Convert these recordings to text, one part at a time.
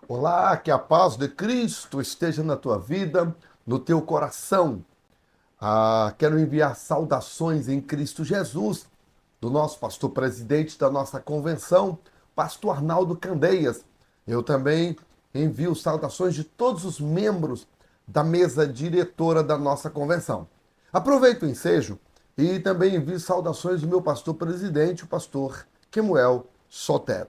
Olá, que a paz de Cristo esteja na tua vida, no teu coração. Quero enviar saudações em Cristo Jesus, do nosso pastor presidente da nossa convenção, pastor Arnaldo Candeias. Eu também envio saudações de todos os membros da mesa diretora da nossa convenção. Aproveito o ensejo e também envio saudações do meu pastor presidente, o pastor Kemuel Sotero.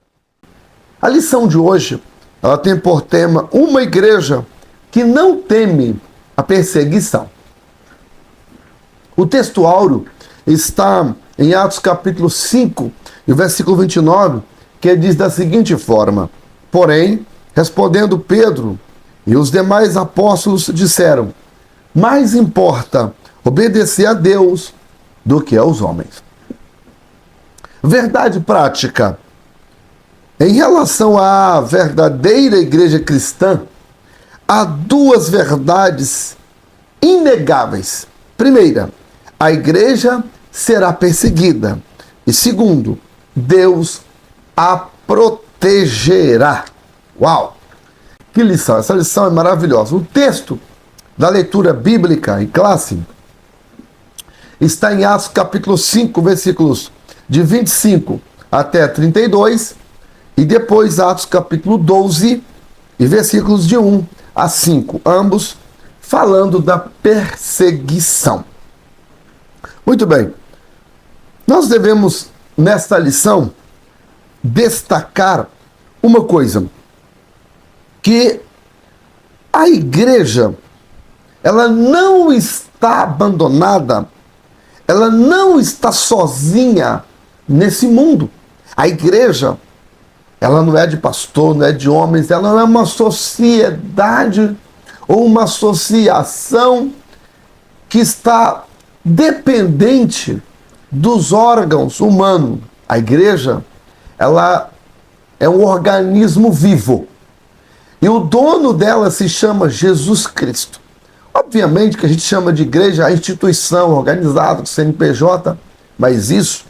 A lição de hoje, ela tem por tema uma igreja que não teme a perseguição. O texto áureo está em Atos capítulo 5, e o versículo 29, que diz da seguinte forma: Porém, respondendo Pedro e os demais apóstolos disseram: mais importa obedecer a Deus do que aos homens. Verdade prática. Em relação à verdadeira igreja cristã, há duas verdades inegáveis. Primeira, a igreja será perseguida. E segundo, Deus a protegerá. Uau! Que lição! Essa lição é maravilhosa. O texto da leitura bíblica em classe está em Atos capítulo 5, versículos de 25 até 32, e depois Atos capítulo 12 e versículos de 1 a 5, ambos falando da perseguição. Muito bem, nós devemos nesta lição destacar uma coisa, que a igreja, ela não está abandonada, ela não está sozinha nesse mundo. A igreja, ela não é de pastor, não é de homens, ela não é uma sociedade ou uma associação que está dependente dos órgãos humanos. A igreja, ela é um organismo vivo. E o dono dela se chama Jesus Cristo. Obviamente que a gente chama de igreja a instituição organizada, do CNPJ, mas isso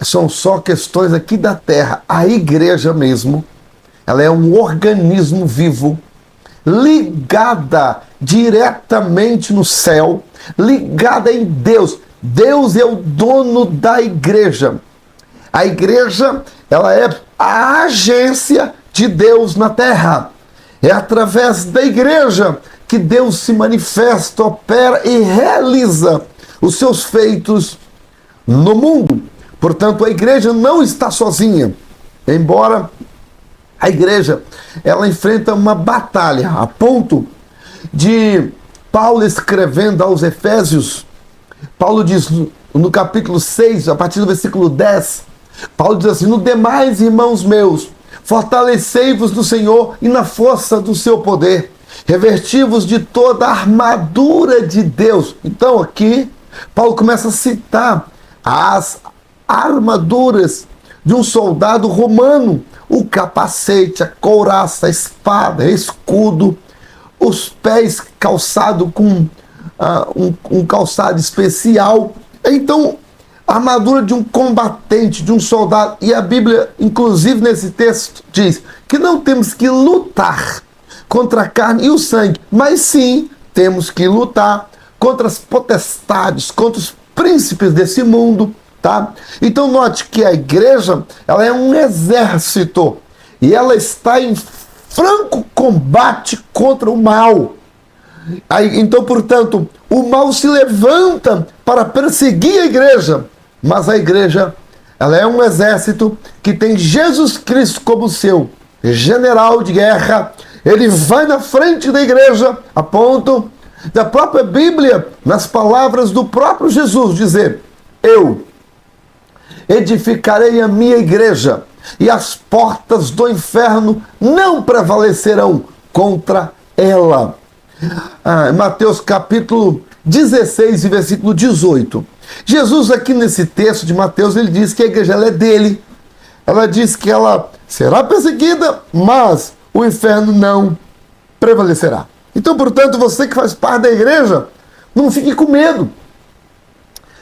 são só questões aqui da terra. A igreja mesmo, ela é um organismo vivo, ligada diretamente no céu, ligada em Deus. Deus é o dono da igreja. A igreja, ela é a agência de Deus na terra. É através da igreja que Deus se manifesta, opera e realiza os seus feitos no mundo. Portanto, a igreja não está sozinha, embora a igreja, ela enfrenta uma batalha, a ponto de Paulo escrevendo aos Efésios, Paulo diz no capítulo 6, a partir do versículo 10, Paulo diz assim: no demais, irmãos meus, fortalecei-vos no Senhor e na força do seu poder, revesti-vos de toda a armadura de Deus. Então aqui, Paulo começa a citar as armaduras de um soldado romano: o capacete, a couraça, a espada, escudo, os pés calçados com um calçado especial. Então, a armadura de um combatente, de um soldado. E a Bíblia, inclusive nesse texto, diz que não temos que lutar contra a carne e o sangue, mas sim temos que lutar contra as potestades, contra os príncipes desse mundo. Tá? Então note que a igreja, ela é um exército e ela está em franco combate contra o mal. Então, portanto, o mal se levanta para perseguir a igreja, mas a igreja, ela é um exército que tem Jesus Cristo como seu general de guerra. Ele vai na frente da igreja, a ponto da própria Bíblia, nas palavras do próprio Jesus, dizer: eu edificarei a minha igreja, e as portas do inferno não prevalecerão contra ela. Mateus capítulo 16 e versículo 18. Jesus aqui nesse texto de Mateus, ele diz que a igreja, ela é dele. Ela diz que ela será perseguida, mas o inferno não prevalecerá. Então, portanto, você que faz parte da igreja, não fique com medo.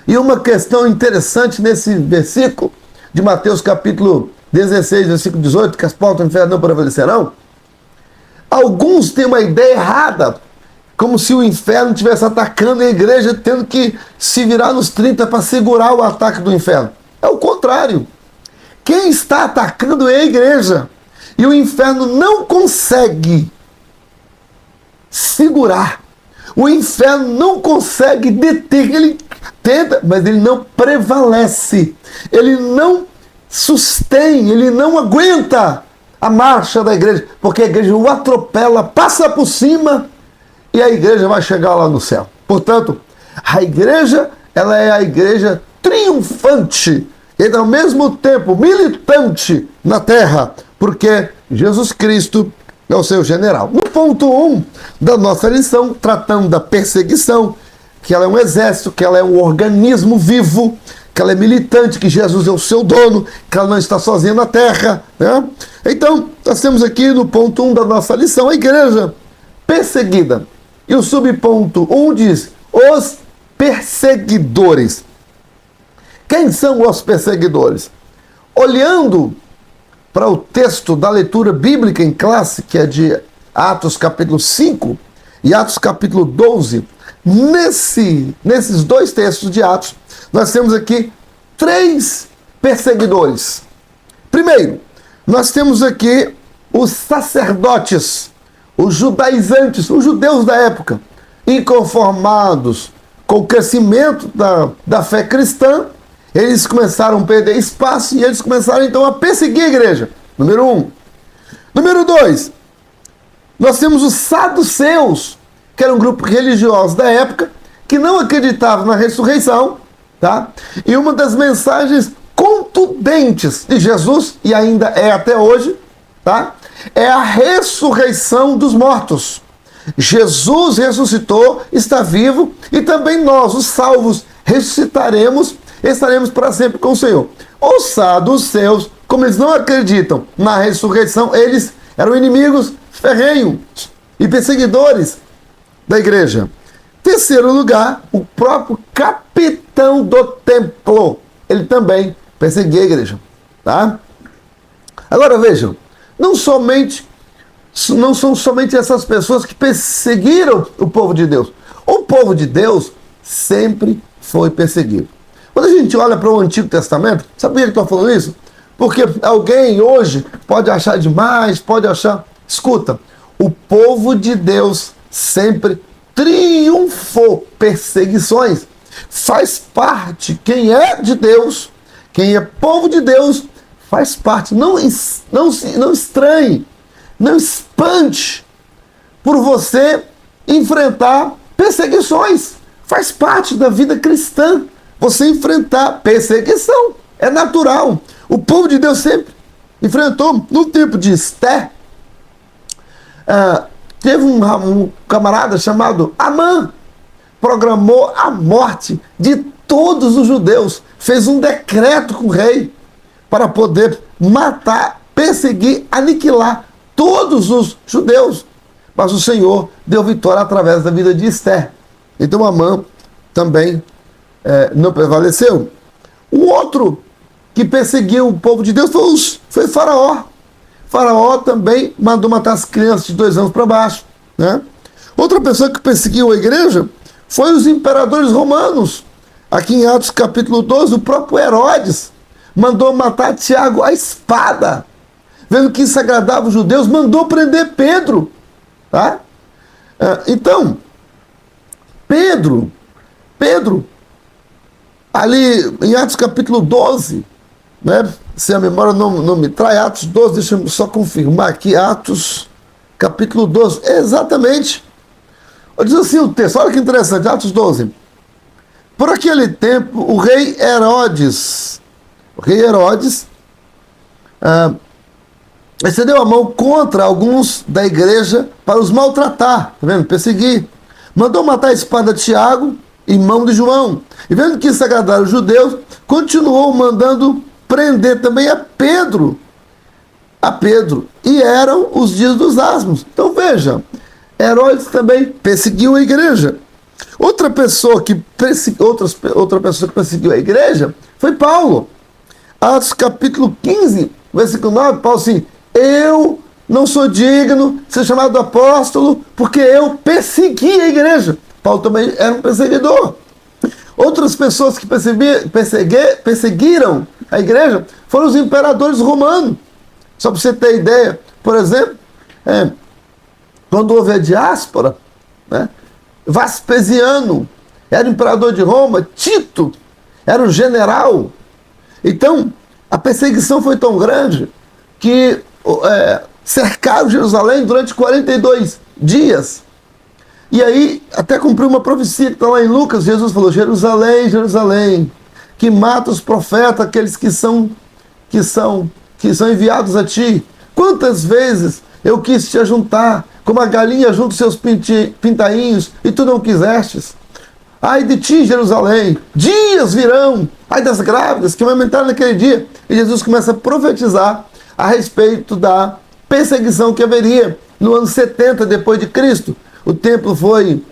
E uma questão interessante nesse versículo de Mateus capítulo 16, versículo 18, que as portas do inferno não prevalecerão, Alguns têm uma ideia errada, como se o inferno estivesse atacando a igreja, tendo que se virar nos 30 para segurar o ataque do inferno. É o contrário. Quem está atacando é a igreja. E o inferno não consegue segurar. O inferno não consegue deter. Ele tenta, mas ele não prevalece. Ele não sustém, ele não aguenta a marcha da igreja, porque a igreja o atropela, passa por cima e a igreja vai chegar lá no céu. Portanto, a igreja, ela é a igreja triunfante e ao mesmo tempo militante na terra, porque Jesus Cristo é o seu general. No ponto 1 da nossa lição, tratando da perseguição, que ela é um exército, que ela é um organismo vivo, que ela é militante, que Jesus é o seu dono, que ela não está sozinha na terra, né? Então, nós temos aqui no ponto 1 da nossa lição, a igreja perseguida. E o subponto 1 diz, os perseguidores. Quem são os perseguidores? Olhando para o texto da leitura bíblica em classe, que é de Atos capítulo 5 e Atos capítulo 12, nesses dois textos de Atos, nós temos aqui 3 perseguidores. Primeiro, nós temos aqui os sacerdotes, os judaizantes, os judeus da época, inconformados com o crescimento da fé cristã, eles começaram a perder espaço e eles começaram então a perseguir a igreja. Número 1. Número 2, nós temos os saduceus, que era um grupo religioso da época, que não acreditava na ressurreição, tá? E uma das mensagens contundentes de Jesus, e ainda é até hoje, tá? É a ressurreição dos mortos. Jesus ressuscitou, está vivo, e também nós, os salvos, ressuscitaremos, estaremos para sempre com o Senhor. Os saduceus, como eles não acreditam na ressurreição, eles eram inimigos ferrenhos e perseguidores da igreja. Terceiro lugar, o próprio capitão do templo, ele também perseguia a igreja, tá? Agora vejam, não são somente essas pessoas que perseguiram o povo de Deus. O povo de Deus sempre foi perseguido. Quando a gente olha para o Antigo Testamento, sabe por que eu estou falando isso? Porque alguém hoje pode achar demais, pode achar... Escuta, o povo de Deus sempre triunfou perseguições. Faz parte, quem é de Deus, quem é povo de Deus, faz parte. Não estranhe, não espante por você enfrentar perseguições. Faz parte da vida cristã você enfrentar perseguição. É natural. O povo de Deus sempre enfrentou. No tempo de Esther, teve um camarada chamado Amã, programou a morte de todos os judeus, fez um decreto com o rei para poder matar, perseguir, aniquilar todos os judeus. Mas o Senhor deu vitória através da vida de Esther. Então Amã também não prevaleceu. O outro que perseguiu o povo de Deus foi Faraó. Faraó também mandou matar as crianças de 2 anos para baixo, né? Outra pessoa que perseguiu a igreja foi os imperadores romanos. Aqui em Atos capítulo 12, o próprio Herodes mandou matar Tiago à espada. Vendo que isso agradava os judeus, mandou prender Pedro, tá? Então, Pedro, ali em Atos capítulo 12, né? Se a memória não me trai, Atos 12, deixa eu só confirmar aqui, Atos capítulo 12, exatamente. Diz assim o texto, olha que interessante, Atos 12. Por aquele tempo, o rei Herodes estendeu a mão contra alguns da igreja para os maltratar, tá vendo? Perseguir. Mandou matar a espada de Tiago, irmão de João. E vendo que isso agradara os judeus, continuou mandando prender também a Pedro. E eram os dias dos asmos. Então veja, Herodes também perseguiu a igreja. Outra pessoa que perseguiu a igreja foi Paulo. Atos capítulo 15, versículo 9, Paulo assim, eu não sou digno de ser chamado apóstolo porque eu persegui a igreja. Paulo também era um perseguidor. Outras pessoas que perseguiram a igreja foram os imperadores romanos. Só para você ter ideia, por exemplo, quando houve a diáspora, né, Vespasiano era imperador de Roma, Tito era o general. Então, a perseguição foi tão grande que cercaram Jerusalém durante 42 dias. E aí, até cumpriu uma profecia que está lá em Lucas. Jesus falou: Jerusalém, Jerusalém, que mata os profetas, aqueles que são enviados a ti. Quantas vezes eu quis te ajuntar, como a galinha junta os seus pintainhos, e tu não quisestes. Ai de ti, Jerusalém, dias virão, ai das grávidas que vão aumentar naquele dia. E Jesus começa a profetizar a respeito da perseguição que haveria no ano 70 depois de Cristo. O templo foi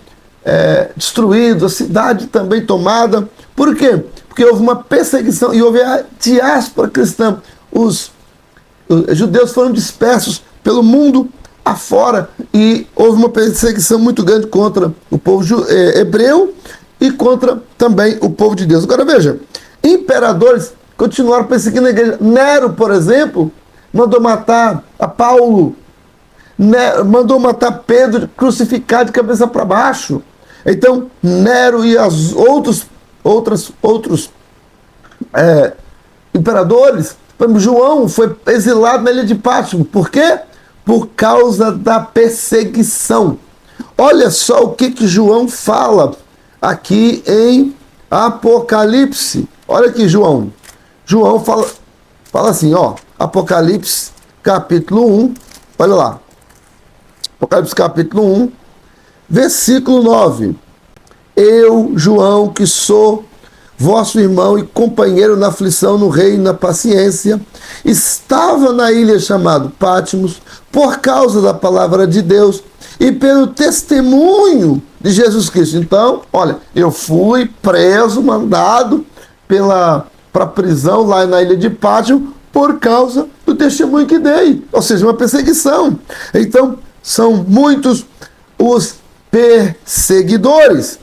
destruído, a cidade também tomada. Por quê? Porque houve uma perseguição e houve a diáspora cristã. Os judeus foram dispersos pelo mundo afora e houve uma perseguição muito grande contra o povo hebreu e contra também o povo de Deus. Agora veja, imperadores continuaram perseguindo a igreja. Nero, por exemplo, mandou matar a Paulo, mandou matar Pedro, crucificado de cabeça para baixo. Então, Nero e os outros imperadores, João foi exilado na ilha de Patmos. Por quê? Por causa da perseguição. Olha só o que João fala aqui em Apocalipse. Olha aqui, João. João fala assim, ó, Apocalipse capítulo 1, olha lá. Apocalipse capítulo 1, versículo 9. Eu, João, que sou vosso irmão e companheiro na aflição, no reino, na paciência, estava na ilha chamada Patmos por causa da palavra de Deus e pelo testemunho de Jesus Cristo. Então, olha, eu fui preso, mandado para a prisão lá na ilha de Patmos por causa do testemunho que dei, ou seja, uma perseguição. Então, são muitos os perseguidores.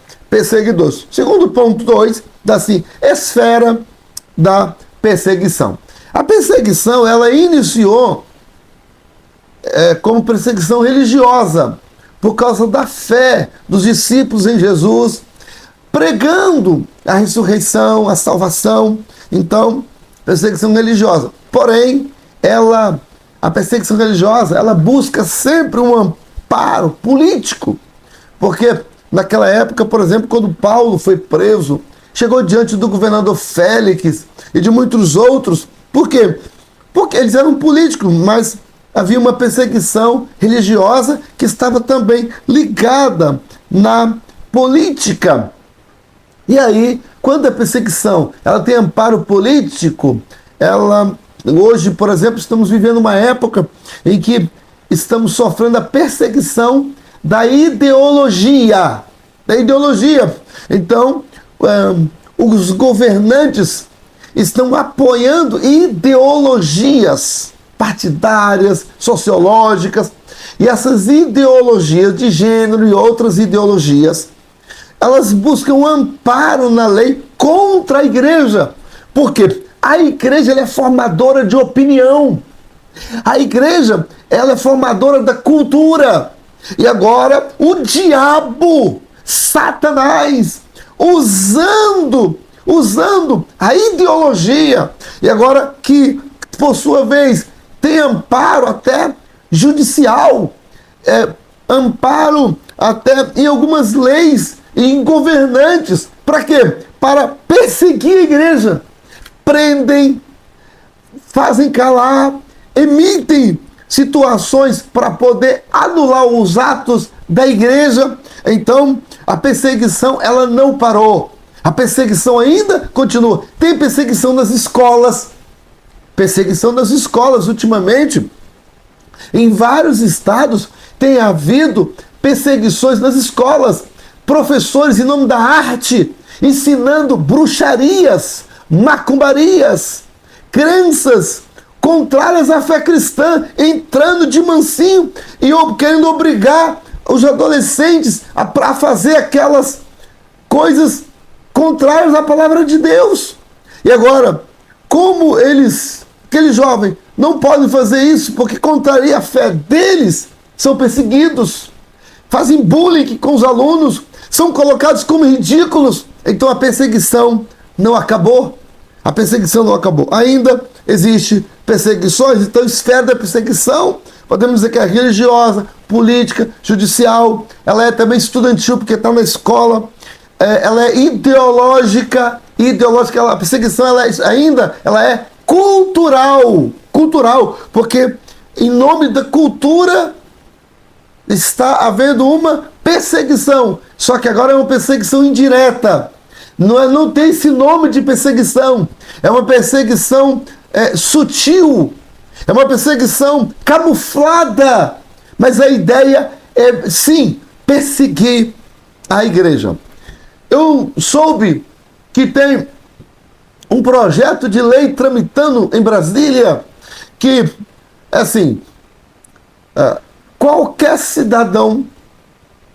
Segundo ponto 2, da assim, esfera da perseguição. A perseguição, ela iniciou como perseguição religiosa, por causa da fé dos discípulos em Jesus, pregando a ressurreição, a salvação. Então, perseguição religiosa. Porém, a perseguição religiosa, ela busca sempre um amparo político, porque naquela época, por exemplo, quando Paulo foi preso, chegou diante do governador Félix e de muitos outros. Por quê? Porque eles eram políticos, mas havia uma perseguição religiosa que estava também ligada na política. E aí, quando a perseguição ela tem amparo político, hoje, por exemplo, estamos vivendo uma época em que estamos sofrendo a perseguição da ideologia. Então, os governantes estão apoiando ideologias partidárias, sociológicas, e essas ideologias de gênero e outras ideologias, elas buscam um amparo na lei contra a igreja. Por quê? A igreja ela é formadora de opinião. A igreja ela é formadora da cultura. E agora o diabo, Satanás, usando a ideologia, e agora que, por sua vez, tem amparo até judicial, amparo até em algumas leis e em governantes. Para quê? Para perseguir a igreja. Prendem, fazem calar, emitem situações para poder anular os atos da igreja. Então, a perseguição ela não parou. A perseguição ainda continua. Tem perseguição nas escolas. Perseguição nas escolas. Ultimamente, em vários estados, tem havido perseguições nas escolas. Professores, em nome da arte, ensinando bruxarias, macumbarias, crenças contrárias à fé cristã, entrando de mansinho e querendo obrigar os adolescentes a fazer aquelas coisas contrárias à palavra de Deus. E agora, como aqueles jovens, não podem fazer isso porque contraria a fé deles, são perseguidos, fazem bullying com os alunos, são colocados como ridículos. Então a perseguição não acabou. A perseguição não acabou. Ainda existe perseguições, então esfera da perseguição, podemos dizer que é religiosa, política, judicial, ela é também estudantil porque está na escola, ela é ideológica, a perseguição ela é cultural, porque em nome da cultura está havendo uma perseguição, só que agora é uma perseguição indireta, não tem esse nome de perseguição, é uma perseguição sutil, é uma perseguição camuflada, mas a ideia é, sim, perseguir a igreja. Eu soube que tem um projeto de lei tramitando em Brasília que, assim, qualquer cidadão,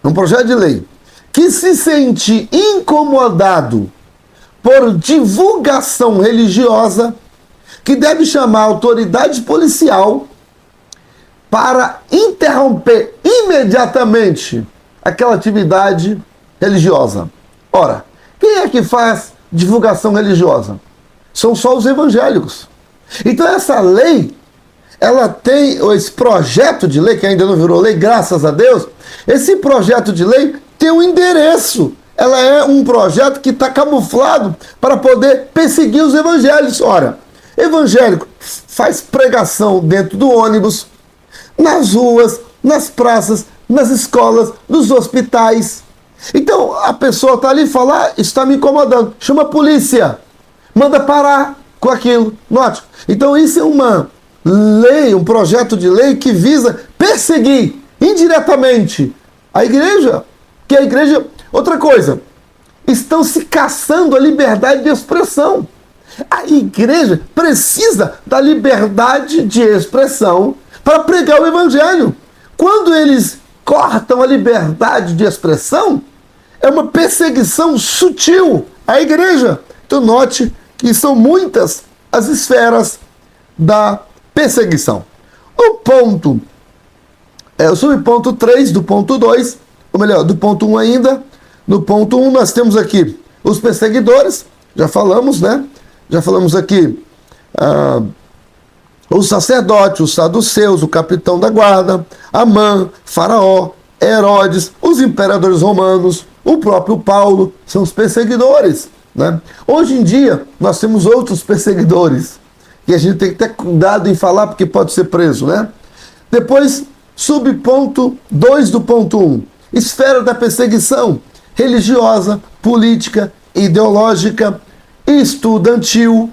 um projeto de lei, que se sente incomodado por divulgação religiosa, que deve chamar a autoridade policial para interromper imediatamente aquela atividade religiosa. Ora, quem é que faz divulgação religiosa? São só os evangélicos. Então essa lei, ela tem, esse projeto de lei, que ainda não virou lei, graças a Deus, esse projeto de lei tem um endereço. Ela é um projeto que está camuflado para poder perseguir os evangélicos. Ora, evangélico faz pregação dentro do ônibus, nas ruas, nas praças, nas escolas, nos hospitais. Então a pessoa está ali e fala, está me incomodando, chama a polícia, manda parar com aquilo. Note, então isso é uma lei, um projeto de lei que visa perseguir indiretamente a igreja, que a igreja, outra coisa, estão se caçando a liberdade de expressão. A igreja precisa da liberdade de expressão para pregar o evangelho. Quando eles cortam a liberdade de expressão, é uma perseguição sutil à igreja. Então note que são muitas as esferas da perseguição. O subponto 3 do ponto 2, ou melhor, do ponto 1 ainda, no ponto 1 nós temos aqui os perseguidores, já falamos, né? Já falamos aqui os sacerdotes, os saduceus, o capitão da guarda, Amã, Faraó, Herodes, os imperadores romanos, o próprio Paulo, são os perseguidores, né? Hoje em dia, nós temos outros perseguidores, e a gente tem que ter cuidado em falar, porque pode ser preso, né? Depois, subponto 2 do ponto 1, esfera da perseguição religiosa, política, ideológica, estudantil,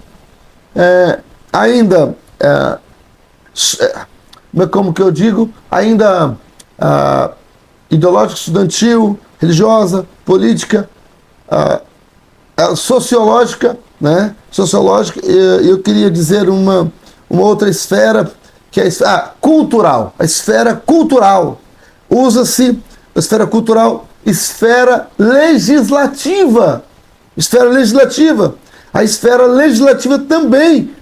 como que eu digo, ainda ideológica, estudantil, religiosa, política, sociológica, né? Sociológica, eu queria dizer uma outra esfera, que é cultural, a esfera cultural. Usa-se a esfera cultural, esfera legislativa. Esfera legislativa. A esfera legislativa também,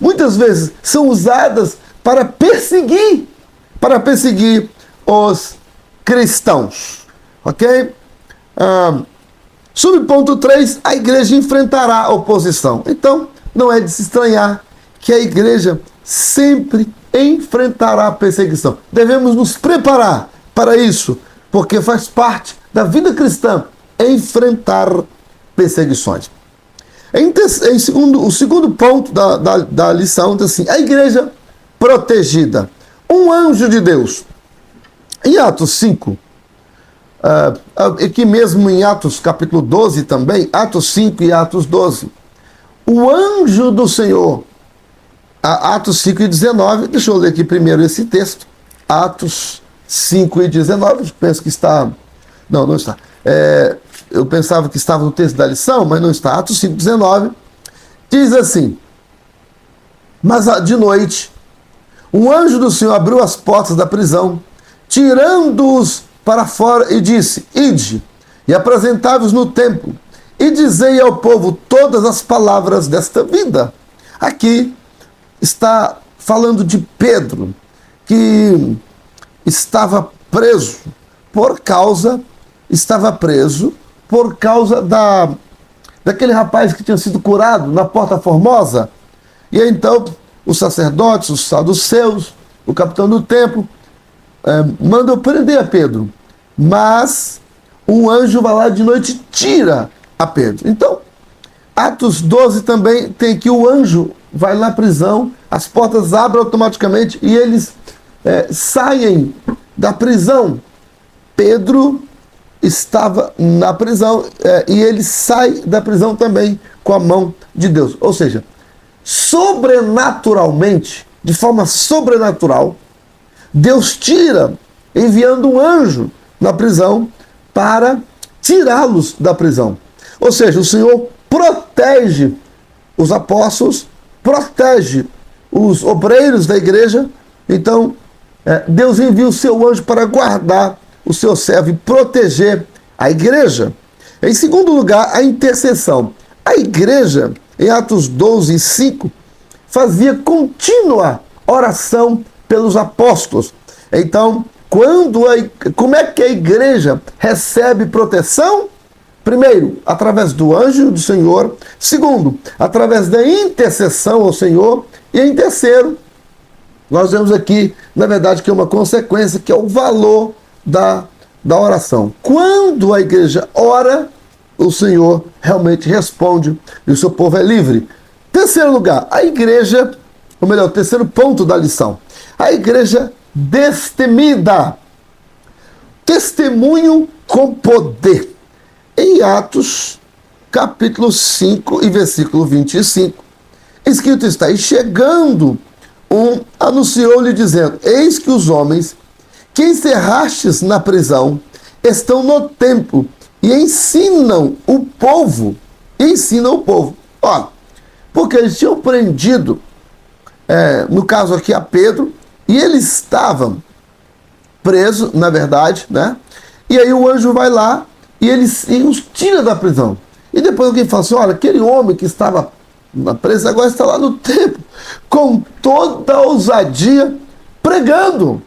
muitas vezes, são usadas para perseguir os cristãos. Ok? Subponto 3, a igreja enfrentará a oposição. Então, não é de se estranhar que a igreja sempre enfrentará a perseguição. Devemos nos preparar para isso, porque faz parte da vida cristã enfrentar perseguições. O segundo ponto da lição diz assim, a igreja protegida. Um anjo de Deus. Em Atos 5, aqui mesmo em Atos capítulo 12 também, Atos 5 e Atos 12, o anjo do Senhor, Atos 5 e 19, deixa eu ler aqui primeiro esse texto, Atos 5 e 19, penso que está, não está, eu pensava que estava no texto da lição, mas não está, Atos 5 e 19, diz assim, Mas de noite, um anjo do Senhor abriu as portas da prisão, tirando-os para fora e disse: Ide, e apresentai-vos no templo, e dizei ao povo todas as palavras desta vida. Aqui está falando de Pedro, que estava preso por causa daquele rapaz que tinha sido curado na Porta Formosa. E então os sacerdotes, os saduceus, o capitão do templo mandam prender a Pedro, mas um anjo vai lá de noite e tira a Pedro. Então, Atos 12 também tem que o anjo vai na prisão, as portas abrem automaticamente e eles saem da prisão. Pedro estava na prisão e ele sai da prisão também com a mão de Deus. Ou seja, sobrenaturalmente, de forma sobrenatural, Deus tira, enviando um anjo na prisão para tirá-los da prisão. Ou seja, o Senhor protege os apóstolos, protege os obreiros da igreja. Então, Deus envia o seu anjo para guardar o seu servo e proteger a igreja. Em segundo lugar, a intercessão. A igreja, em Atos 12, 5, fazia contínua oração pelos apóstolos. Então, como é que a igreja recebe proteção? Primeiro, através do anjo do Senhor. Segundo, através da intercessão ao Senhor. E em terceiro, nós vemos aqui, na verdade, que é uma consequência, que é o valor da oração. Quando a igreja ora, o Senhor realmente responde e o seu povo é livre. Terceiro lugar, a igreja, ou melhor, terceiro ponto da lição, a igreja destemida. Testemunho com poder. Em Atos, capítulo 5 e versículo 25, escrito está: E chegando anunciou-lhe dizendo: Eis que os homens que encerrastes na prisão estão no templo e ensinam o povo. Ó, porque eles tinham prendido, no caso aqui, a Pedro, e eles estavam presos, na verdade, né? E aí o anjo vai lá e os tira da prisão. E depois alguém fala assim: olha, aquele homem que estava preso agora está lá no templo, com toda a ousadia, pregando.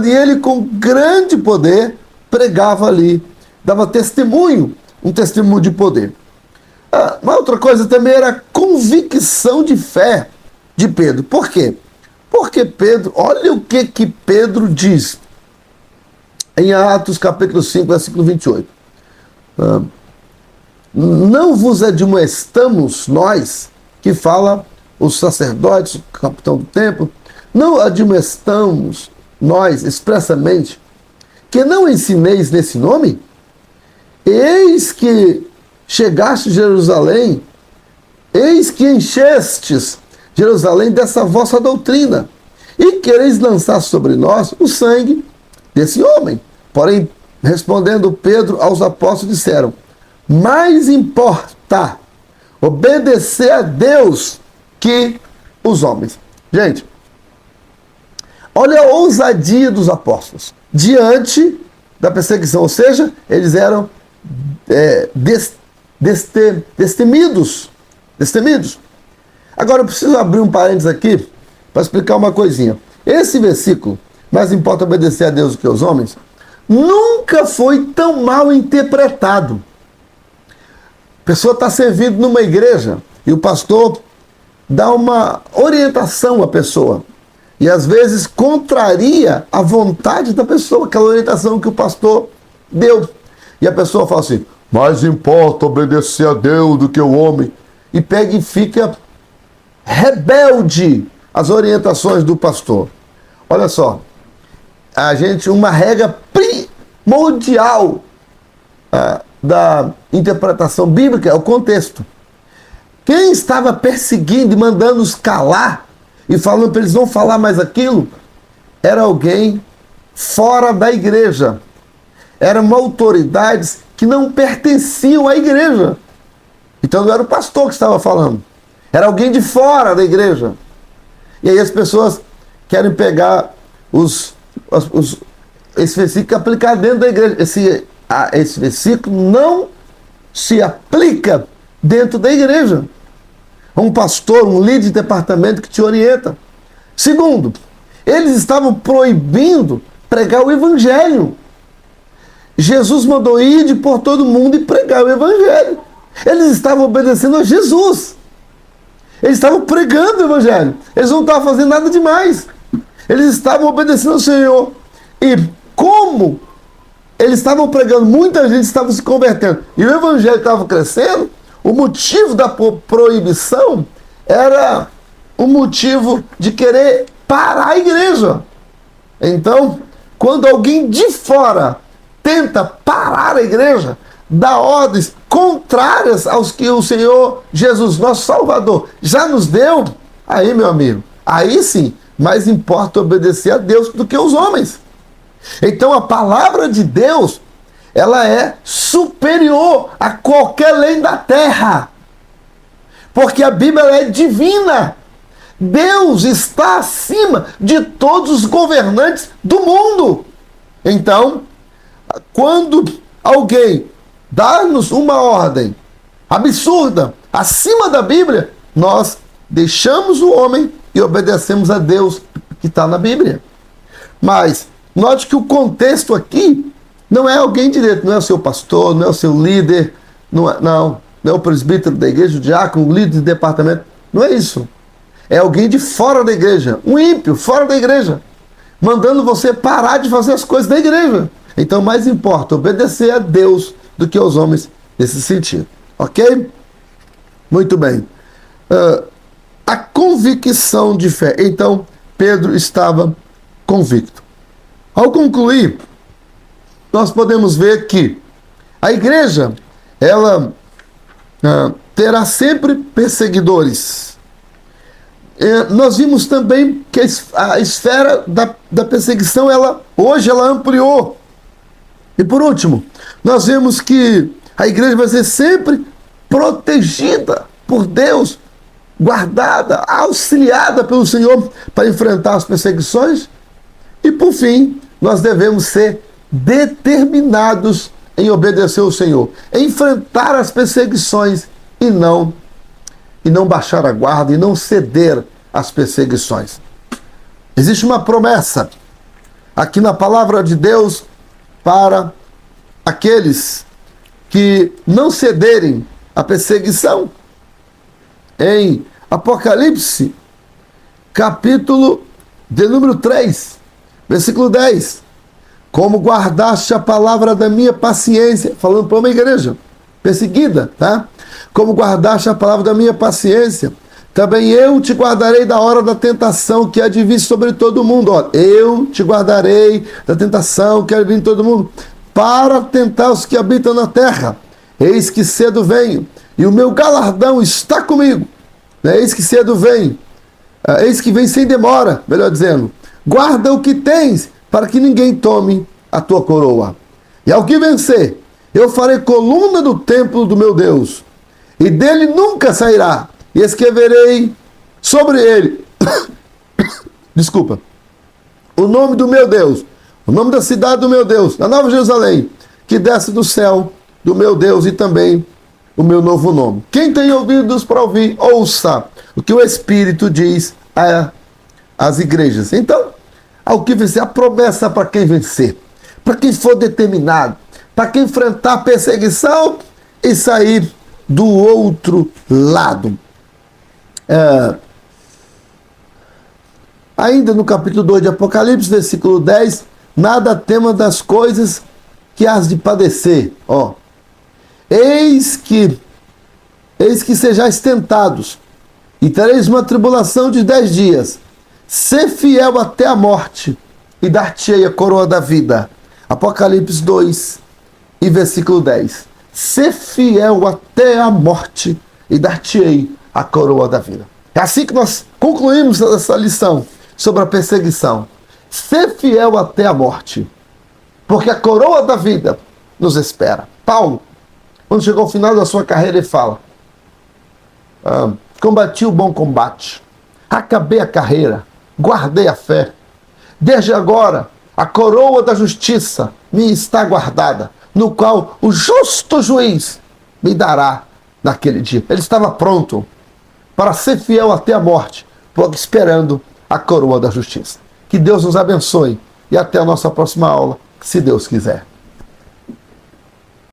E ele, com grande poder, pregava ali, dava testemunho, um testemunho de poder. Uma outra coisa também era a convicção de fé de Pedro. Por quê? Porque Pedro, olha o que Pedro diz em Atos capítulo 5, versículo 28. Não vos admoestamos nós, que fala os sacerdotes, o capitão do templo, não admoestamos nós expressamente que não ensineis nesse nome? Eis que chegaste a Jerusalém, eis que enchestes Jerusalém dessa vossa doutrina, e quereis lançar sobre nós o sangue desse homem. Porém, respondendo Pedro aos apóstolos, disseram: mais importa obedecer a Deus que os homens. Gente, olha a ousadia dos apóstolos diante da perseguição, ou seja, eles eram destemidos. Agora eu preciso abrir um parênteses aqui para explicar uma coisinha. Esse versículo, mais importa obedecer a Deus do que aos homens, nunca foi tão mal interpretado. A pessoa está servindo numa igreja e o pastor dá uma orientação à pessoa. E às vezes contraria a vontade da pessoa, aquela orientação que o pastor deu. E a pessoa fala assim: mais importa obedecer a Deus do que o homem. E pega e fica rebelde às orientações do pastor. Olha só, uma regra primordial da interpretação bíblica é o contexto. Quem estava perseguindo e mandando-os calar e falando para eles não falar mais aquilo, era alguém fora da igreja. Eram autoridades que não pertenciam à igreja. Então não era o pastor que estava falando. Era alguém de fora da igreja. E aí as pessoas querem pegar esse versículo e aplicar dentro da igreja. Esse versículo não se aplica dentro da igreja. Um pastor, um líder de departamento que te orienta. Segundo, eles estavam proibindo pregar o evangelho. Jesus mandou ir por todo mundo e pregar o evangelho. Eles estavam obedecendo a Jesus. Eles estavam pregando o evangelho. Eles não estavam fazendo nada demais. Eles estavam obedecendo ao Senhor. E como eles estavam pregando, muita gente estava se convertendo. E o evangelho estava crescendo. O motivo da proibição era o motivo de querer parar a igreja. Então, quando alguém de fora tenta parar a igreja, dá ordens contrárias aos que o Senhor Jesus, nosso Salvador, já nos deu, aí, meu amigo, aí sim, mais importa obedecer a Deus do que os homens. Então, a palavra de Deus, ela é superior a qualquer lei da terra, porque a Bíblia é divina. Deus está acima de todos os governantes do mundo. Então, quando alguém dá-nos uma ordem absurda acima da Bíblia, nós deixamos o homem e obedecemos a Deus que está na Bíblia. Mas note que o contexto aqui não é alguém direito, não é o seu pastor, não é o seu líder, não é o presbítero da igreja, o diácono, o líder de departamento, não é isso. É alguém de fora da igreja, um ímpio fora da igreja, mandando você parar de fazer as coisas da igreja. Então, mais importa obedecer a Deus do que aos homens nesse sentido. Ok? Muito bem. A convicção de fé. Então, Pedro estava convicto. Ao concluir, nós podemos ver que a igreja, ela terá sempre perseguidores. Nós vimos também que a esfera da perseguição, hoje ela ampliou. E por último, nós vemos que a igreja vai ser sempre protegida por Deus, guardada, auxiliada pelo Senhor para enfrentar as perseguições. E por fim, nós devemos ser determinados em obedecer ao Senhor, em enfrentar as perseguições e não baixar a guarda e não ceder às perseguições. Existe uma promessa aqui na palavra de Deus para aqueles que não cederem à perseguição. Em Apocalipse, capítulo de número 3, versículo 10. Como guardaste a palavra da minha paciência, falando para uma igreja perseguida, tá? Como guardaste a palavra da minha paciência, também eu te guardarei da hora da tentação que há de vir sobre todo mundo. Ó, eu te guardarei da tentação que há de vir sobre todo mundo, para tentar os que habitam na terra. Eis que cedo venho, e o meu galardão está comigo. Eis que cedo venho, eis que vem sem demora, melhor dizendo. Guarda o que tens, para que ninguém tome a tua coroa. E ao que vencer, eu farei coluna do templo do meu Deus, e dele nunca sairá, e escreverei sobre ele, desculpa, o nome do meu Deus, o nome da cidade do meu Deus, da Nova Jerusalém, que desce do céu do meu Deus, e também o meu novo nome. Quem tem ouvidos para ouvir, ouça o que o Espírito diz às igrejas. Então, ao que vencer, a promessa para quem vencer, para quem for determinado, para quem enfrentar a perseguição e sair do outro lado. Ainda no capítulo 2 de Apocalipse, versículo 10, nada tema das coisas que has de padecer. Ó, eis que sejais tentados, e tereis uma tribulação de 10 dias. Ser fiel até a morte, e dar-te-ei a coroa da vida. Apocalipse 2 e versículo 10. Ser fiel até a morte, e dar-te-ei a coroa da vida. É assim que nós concluímos essa lição sobre a perseguição. Ser fiel até a morte, porque a coroa da vida nos espera. Paulo, quando chegou ao final da sua carreira, ele fala: combati o bom combate, acabei a carreira, guardei a fé. Desde agora, a coroa da justiça me está guardada, no qual o justo juiz me dará naquele dia. Ele estava pronto para ser fiel até a morte, esperando a coroa da justiça. Que Deus nos abençoe e até a nossa próxima aula, se Deus quiser.